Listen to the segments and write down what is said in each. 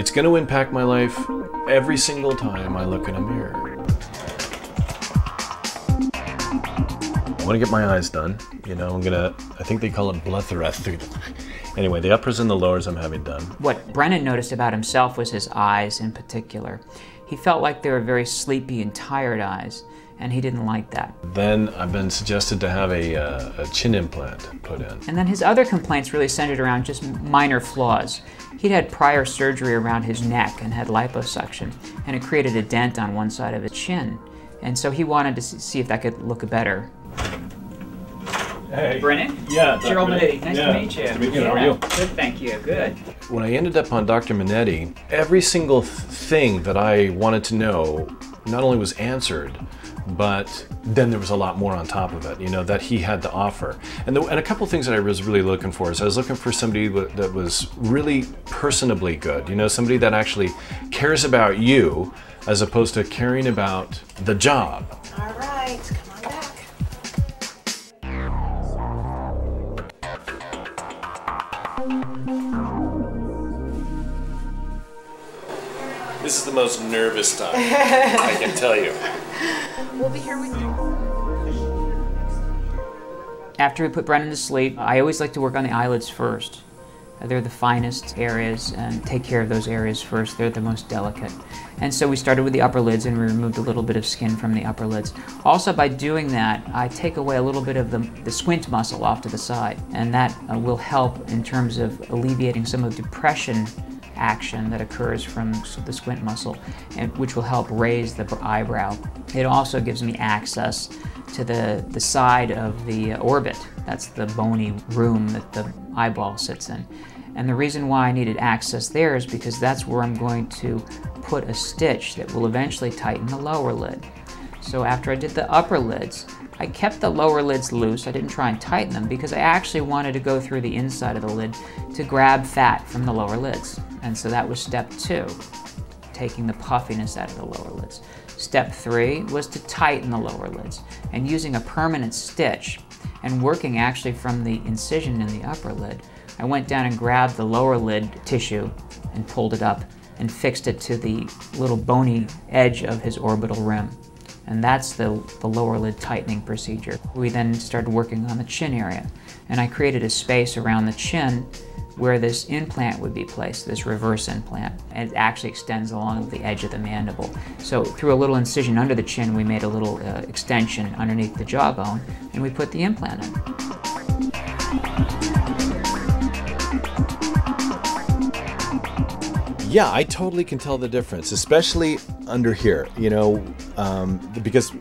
It's going to impact my life every single time I look in a mirror. I want to get my eyes done. You know, I think they call it Blepharoplasty. Anyway, the uppers and the lowers I'm having done. What Brenan noticed about himself was his eyes in particular. He felt like they were very sleepy and tired eyes, and he didn't like that. Then I've been suggested to have a chin implant put in. And then his other complaints really centered around just minor flaws. He'd had prior surgery around his neck and had liposuction, and it created a dent on one side of his chin. And so he wanted to see if that could look better. Hey. Brenan? Yeah. It's Gerald Minniti. Nice to meet you. Nice to meet you. How are you? Good, thank you. Good. When I ended up on Dr. Minniti, every single thing that I wanted to know not only was answered, but then there was a lot more on top of it, you know, that he had to offer. And a couple of things that I was really looking for is I was looking for somebody that was really personably good, you know, somebody that actually cares about you as opposed to caring about the job. All right, come on back. This is the most nervous time, I can tell you. We'll be here with you. After we put Brenan to sleep, I always like to work on the eyelids first. They're the finest areas, and take care of those areas first. They're the most delicate. And so we started with the upper lids, and we removed a little bit of skin from the upper lids. Also, by doing that, I take away a little bit of the squint muscle off to the side, and that will help in terms of alleviating some of the depression action that occurs from the squint muscle, and which will help raise the eyebrow. It also gives me access to the side of the orbit. That's the bony room that the eyeball sits in. And the reason why I needed access there is because that's where I'm going to put a stitch that will eventually tighten the lower lid. So after I did the upper lids, I kept the lower lids loose. I didn't try and tighten them because I actually wanted to go through the inside of the lid to grab fat from the lower lids. And so that was step 2, taking the puffiness out of the lower lids. Step 3 was to tighten the lower lids, and using a permanent stitch and working actually from the incision in the upper lid, I went down and grabbed the lower lid tissue and pulled it up and fixed it to the little bony edge of his orbital rim. And that's the lower lid tightening procedure. We then started working on the chin area, and I created a space around the chin where this implant would be placed, this reverse implant. And it actually extends along the edge of the mandible. So through a little incision under the chin, we made a little extension underneath the jawbone, and we put the implant in. Yeah, I totally can tell the difference, especially under here, you know, because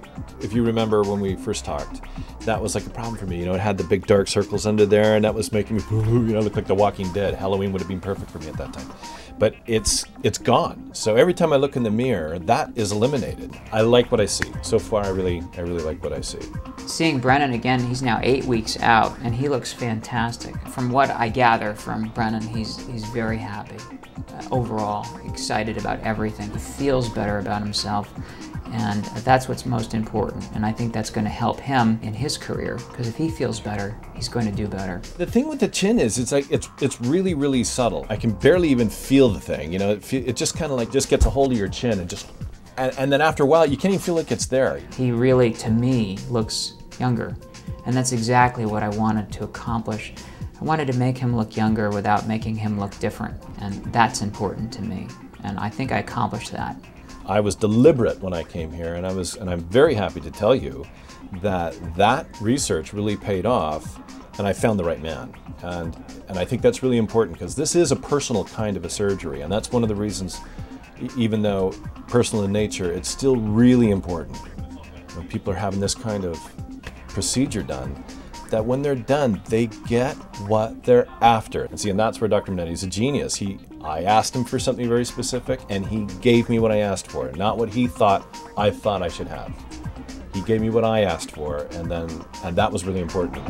if you remember when we first talked, that was like a problem for me. You know, it had the big dark circles under there, and that was making me, you know, look like The Walking Dead. Halloween would have been perfect for me at that time. But it's gone. So every time I look in the mirror, that is eliminated. I like what I see. So far, I really like what I see. Seeing Brenan again, he's now 8 weeks out, and he looks fantastic. From what I gather from Brenan, he's very happy. Overall, excited about everything. He feels better about himself, and that's what's most important. And I think that's going to help him in his career, because if he feels better, he's going to do better. The thing with the chin is, it's really subtle. I can barely even feel the thing. You know, it just kind of like just gets a hold of your chin and then after a while, you can't even feel like it's there. He really, to me, looks younger, and that's exactly what I wanted to accomplish. I wanted to make him look younger without making him look different, and that's important to me, and I think I accomplished that. I was deliberate when I came here, and I'm very happy to tell you that research really paid off, and I found the right man. And I think that's really important, because this is a personal kind of a surgery, and that's one of the reasons, even though personal in nature, it's still really important when people are having this kind of procedure done, that when they're done, they get what they're after. And see, and that's where Dr. Minniti's a genius. I asked him for something very specific, and he gave me what I asked for, not what he thought I should have. He gave me what I asked for, and that was really important.